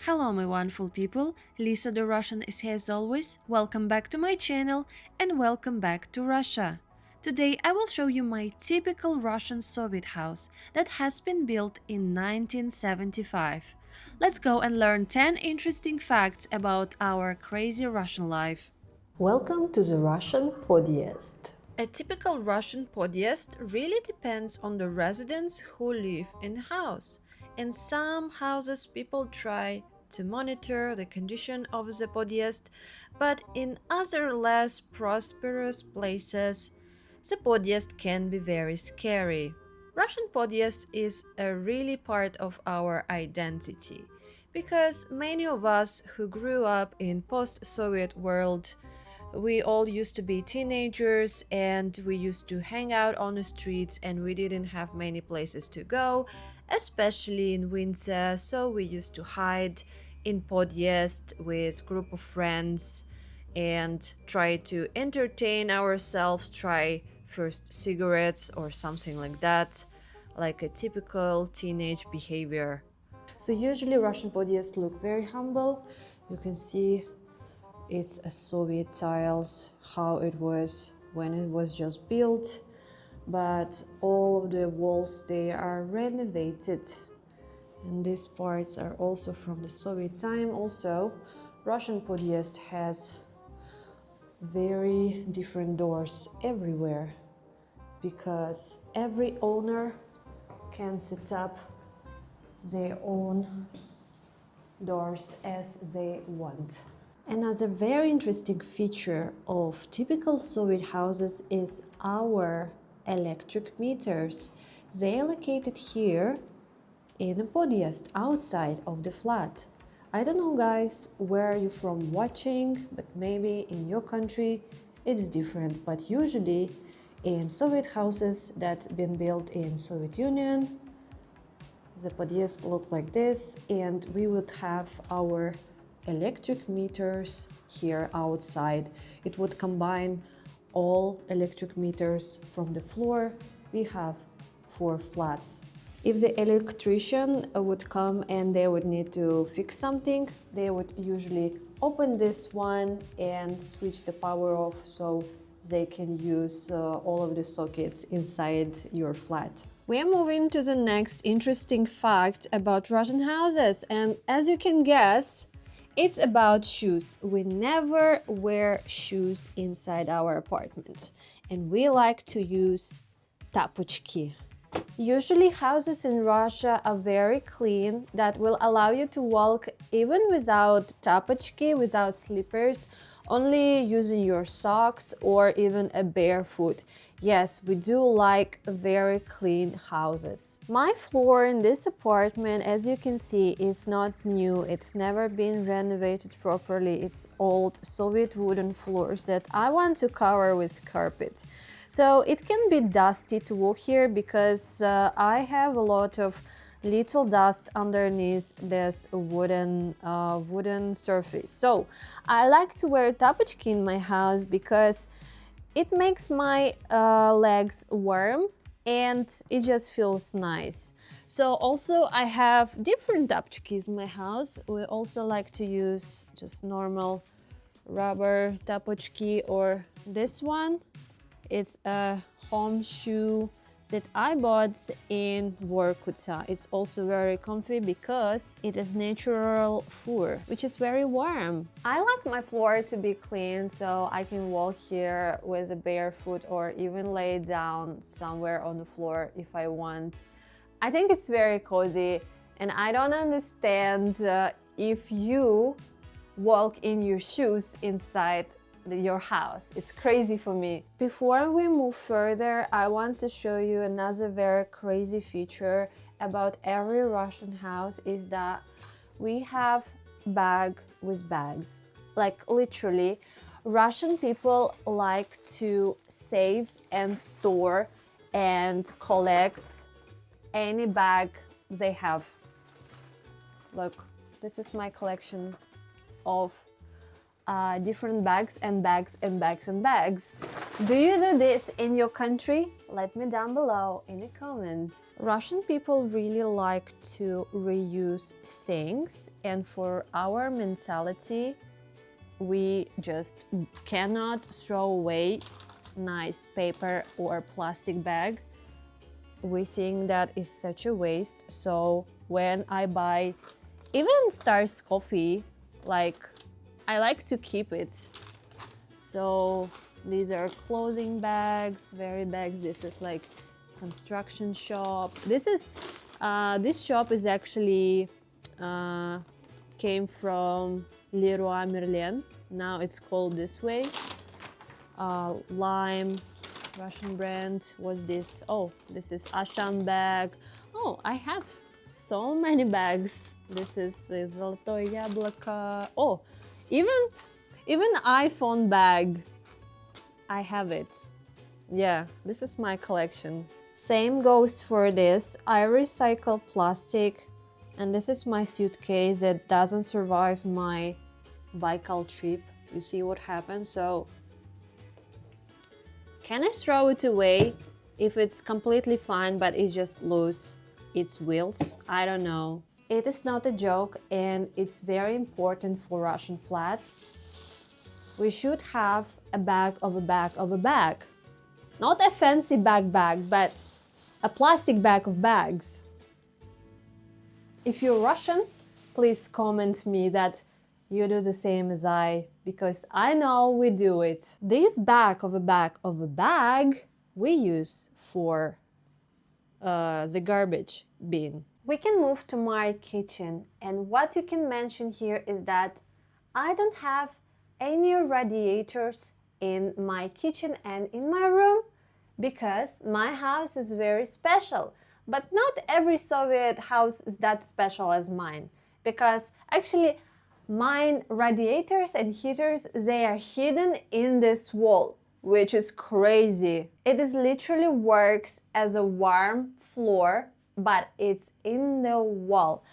Hello my wonderful people, Lisa the Russian is here as always. Welcome back to my channel and welcome back to Russia. Today I will show you my typical Russian Soviet house that has been built in 1975. Let's go and learn 10 interesting facts about our crazy Russian life. Welcome to the Russian podcast. A typical Russian podest really depends on the residents who live in the house. In some houses, people try to monitor the condition of the podest, but in other less prosperous places, the podest can be very scary. Russian podest is a really part of our identity because many of us who grew up in post-Soviet world, we all used to be teenagers and we used to hang out on the streets and we didn't have many places to go, especially in winter, so we used to hide in podest with group of friends and try to entertain ourselves, try first cigarettes or something like that, like a typical teenage behavior. So usually Russian podcasts look very humble. You can see it's a Soviet tiles, how it was when it was just built, but all of the walls, they are renovated. And these parts are also from the Soviet time. Also, Russian podest has very different doors everywhere because every owner can set up their own doors as they want. Another very interesting feature of typical Soviet houses is our electric meters. They are located here in a podest outside of the flat. I don't know guys where you're from watching, but maybe in your country it's different, but usually in Soviet houses that's been built in Soviet Union, the podest look like this, and we would have our electric meters here outside. It would combine all electric meters from the floor. We have 4 flats. If the electrician would come and they would need to fix something, they would usually open this one and switch the power off so they can use all of the sockets inside your flat. We are moving to the next interesting fact about Russian houses, and as you can guess, it's about shoes. We never wear shoes inside our apartment, and we like to use tapochki. Usually houses in Russia are very clean, that will allow you to walk even without tapochki, without slippers, only using your socks or even a barefoot. Yes, we do like very clean houses. My floor in this apartment, as you can see, is not new. It's never been renovated properly. It's old Soviet wooden floors that I want to cover with carpet. So it can be dusty to walk here because I have a lot of little dust underneath this wooden surface. So I like to wear tapochki in my house because it makes my legs warm and it just feels nice. So also I have different tapochkis in my house. We also like to use just normal rubber tapochki, or this one. It's a home shoe that I bought in Vorkuta. It's also very comfy because it is natural fur, which is very warm. I like my floor to be clean, so I can walk here with a barefoot or even lay down somewhere on the floor if I want. I think it's very cozy, and I don't understand if you walk in your shoes inside your house. It's crazy for me. Before we move further, I want to show you another very crazy feature about every Russian house is that we have bag with bags. Like literally, Russian people like to save and store and collect any bag they have. Look, this is my collection of different bags and bags and bags and bags. Do you do this in your country? Let me down below in the comments. Russian people really like to reuse things, and for our mentality, we just cannot throw away nice paper or plastic bag. We think that is such a waste. So when I buy even Star's coffee, like, I like to keep it. So these are clothing bags, very bags. This is like construction shop. This shop is actually came from Leroy Merlin. Now it's called this way. Lime, Russian brand. What's this? Oh, this is Ashan bag. Oh, I have so many bags. This is Zолотое яблоко. Oh, even iPhone bag. I have it. Yeah, this is my collection. Same goes for this. I recycle plastic, and this is my suitcase that doesn't survive my Baikal trip. You see what happened? So can I throw it away if it's completely fine but it's just loose its wheels? I don't know. It is not a joke, and it's very important for Russian flats. We should have a bag of a bag of a bag. Not a fancy bag, but a plastic bag of bags. If you're Russian, please comment me that you do the same as I, because I know we do it. This bag of a bag we use for the garbage bin. We can move to my kitchen, and what you can mention here is that I don't have any radiators in my kitchen and in my room because my house is very special. But not every Soviet house is that special as mine, because actually mine radiators and heaters, they are hidden in this wall, which is crazy. It is literally works as a warm floor, but it's in the wall.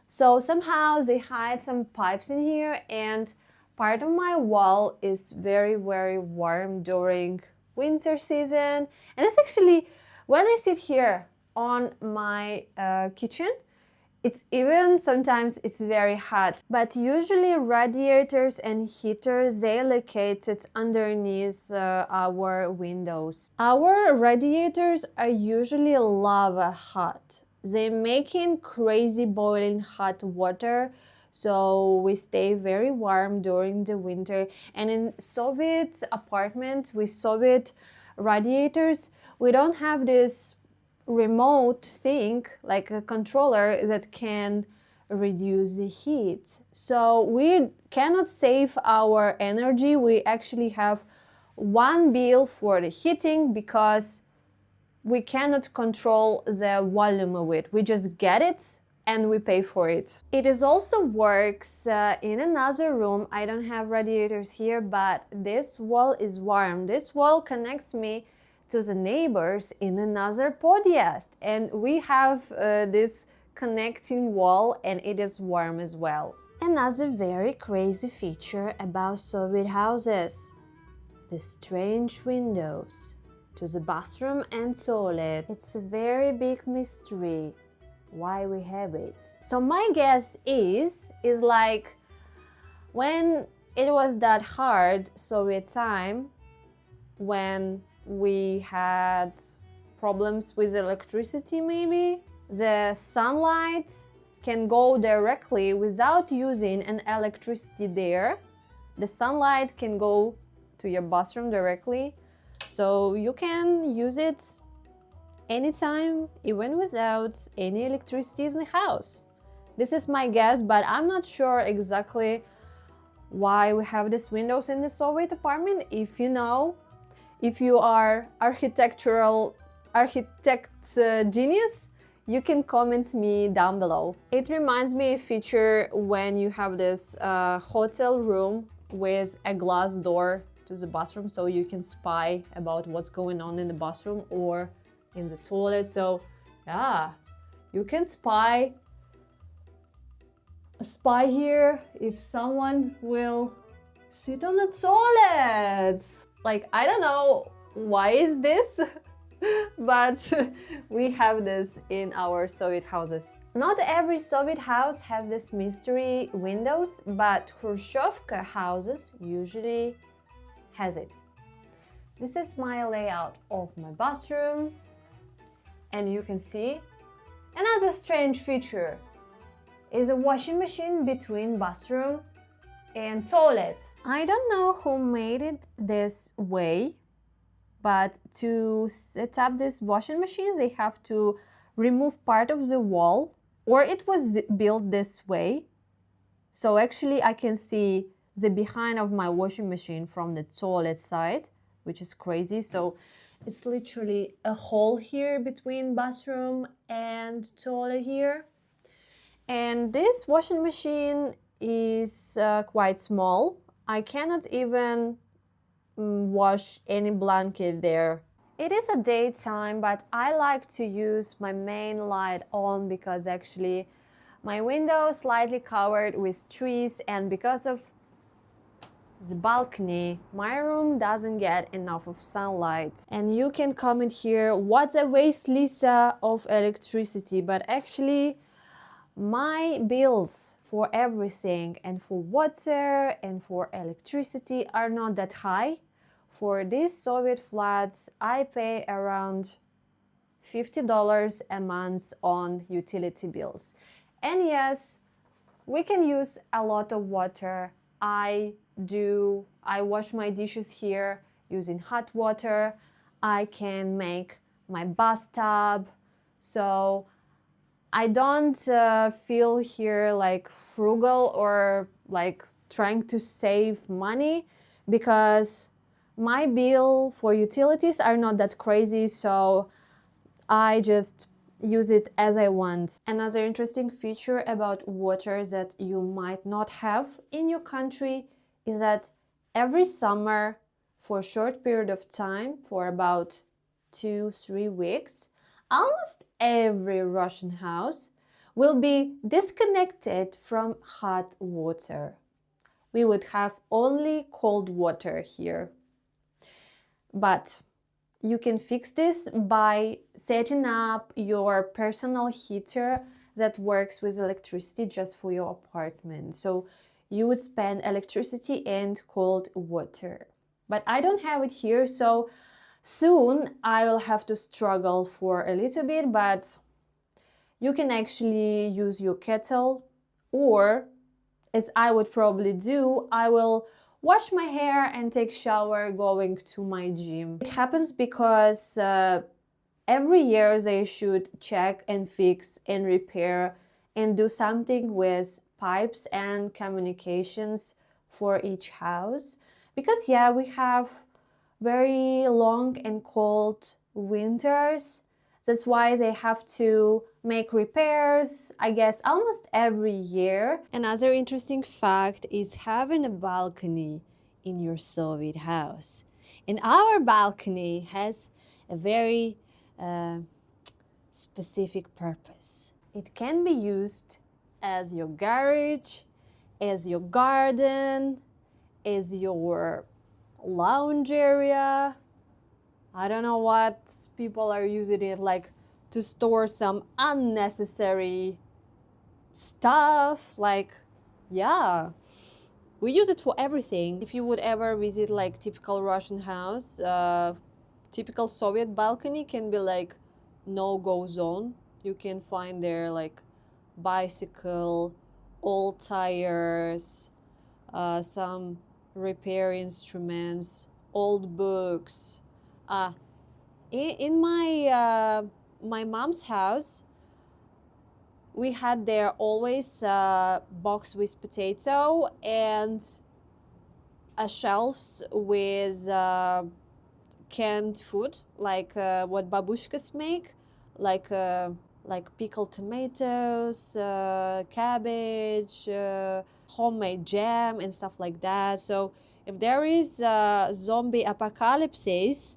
So somehow they hide some pipes in here, and part of my wall is very, very warm during winter season. And it's actually, when I sit here on my kitchen, it's even sometimes it's very hot. But usually radiators and heaters, they located underneath our windows. Our radiators are usually lava hot. They making crazy boiling hot water, so we stay very warm during the winter. And in Soviet apartment with Soviet radiators, we don't have this remote thing like a controller that can reduce the heat. So we cannot save our energy. We actually have one bill for the heating because we cannot control the volume of it. We just get it and we pay for it. It is also works in another room. I don't have radiators here, but this wall is warm. This wall connects me to the neighbors in another podcast, and we have this connecting wall, and it is warm as well. Another very crazy feature about Soviet houses: the strange windows to the bathroom and toilet. It's a very big mystery why we have it. So my guess is like when it was that hard Soviet time, when we had problems with electricity, maybe the sunlight can go directly without using an electricity there. The sunlight can go to your bathroom directly, so you can use it anytime, even without any electricity in the house. This is my guess, but I'm not sure exactly why we have these windows in the Soviet apartment. If you know, if you are architect genius, you can comment me down below. It reminds me of a feature when you have this hotel room with a glass door to the bathroom, so you can spy about what's going on in the bathroom or in the toilet. So yeah, you can spy here if someone will sit on the toilet. Like, I don't know why is this? But we have this in our Soviet houses. Not every Soviet house has this mystery windows, but Khrushchevka houses usually has it. This is my layout of my bathroom, and you can see another strange feature is a washing machine between bathroom and toilet. I don't know who made it this way, but to set up this washing machine, they have to remove part of the wall, or it was built this way. So actually I can see the behind of my washing machine from the toilet side, which is crazy. So it's literally a hole here between bathroom and toilet here. And this washing machine is quite small. I cannot even wash any blanket there. It is a daytime, but I like to use my main light on because actually my window is slightly covered with trees, and because of the balcony, my room doesn't get enough of sunlight. And you can comment here, what's a Vasilisa of electricity? But actually, my bills for everything and for water and for electricity are not that high. For these Soviet flats, I pay around $50 a month on utility bills. And yes, we can use a lot of water. I wash my dishes here using hot water. I can make my bathtub. So I don't feel here like frugal or like trying to save money, because my bill for utilities are not that crazy, so I just use it as I want. Another interesting feature about water that you might not have in your country is that every summer, for a short period of time, for about 2-3 weeks, almost every Russian house will be disconnected from hot water. We would have only cold water here. But you can fix this by setting up your personal heater that works with electricity just for your apartment. So you would spend electricity and cold water. But I don't have it here, so soon I will have to struggle for a little bit, but you can actually use your kettle, or as I would probably do, I will wash my hair and take shower going to my gym. It happens because every year they should check and fix and repair and do something with pipes and communications for each house. Because yeah, we have very long and cold winters. That's why they have to make repairs, I guess, almost every year. Another interesting fact is having a balcony in your Soviet house. And our balcony has a very specific purpose. It can be used as your garage, as your garden, as your lounge area. I don't know what people are using it, like to store some unnecessary stuff. Like, yeah, we use it for everything. If you would ever visit like typical Russian house, typical Soviet balcony can be like no-go zone. You can find there like bicycle, old tires, some repair instruments, old books. In my mom's house, we had there always a box with potato and a shelves with canned food, like what babushkas make, like pickled tomatoes, cabbage, homemade jam and stuff like that. So if there is a zombie apocalypse,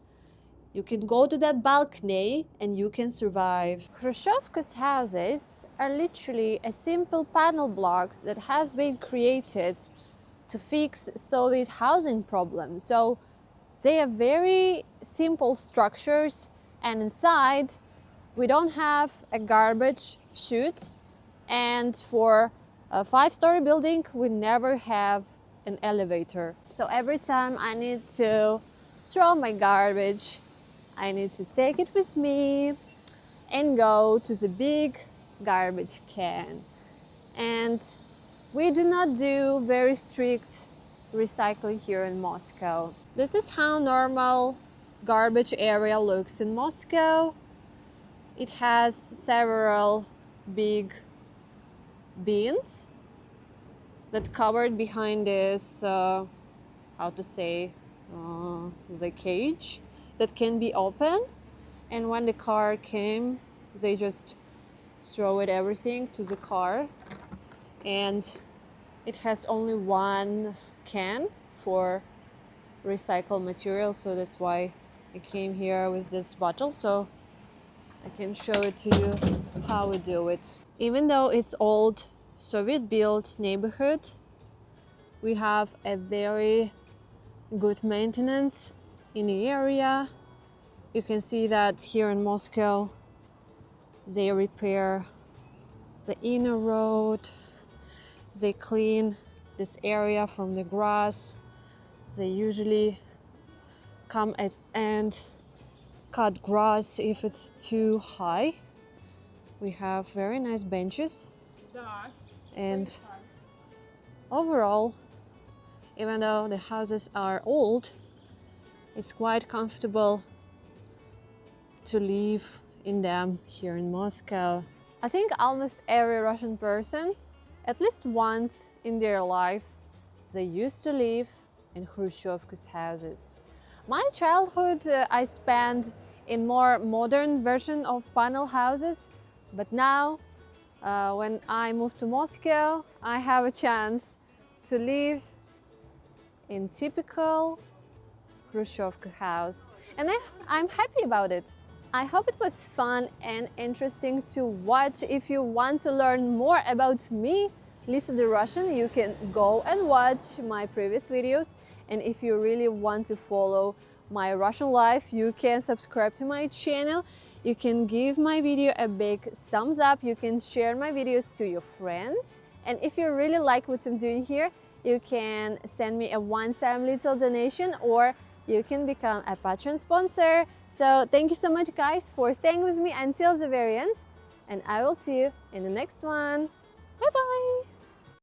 you can go to that balcony and you can survive. Khrushchevka's houses are literally a simple panel blocks that have been created to fix Soviet housing problems. So They are very simple structures, and inside we don't have a garbage chute, and for a 5-story building we never have an elevator. So every time I need to throw my garbage, I need to take it with me and go to the big garbage can. And we do not do very strict recycling here in Moscow. This is how normal garbage area looks in Moscow. It has several big bins that covered behind this, the cage that can be open. And when the car came, they just throw it everything to the car. And it has only one can for recycled material, so that's why I came here with this bottle, so I can show it to you how we do it. Even though it's old Soviet-built neighborhood, we have a very good maintenance in the area. You can see that here in Moscow they repair the inner road, they clean this area from the grass, they usually come and cut grass if it's too high. We have very nice benches, and overall, even though the houses are old, it's quite comfortable to live in them here in Moscow. I think almost every Russian person, at least once in their life, they used to live in Khrushchevka's houses. My childhood I spent in more modern version of panel houses, but now when I moved to Moscow, I have a chance to live in typical Khrushchevka house, and I'm happy about it. I hope it was fun and interesting to watch. If you want to learn more about me, Lisa the Russian, you can go and watch my previous videos. And if you really want to follow my Russian life, you can subscribe to my channel. You can give my video a big thumbs up. You can share my videos to your friends. And if you really like what I'm doing here, you can send me a one-time little donation, or you can become a Patreon sponsor. So thank you so much guys for staying with me until the very end, and I will see you in the next one. Bye bye!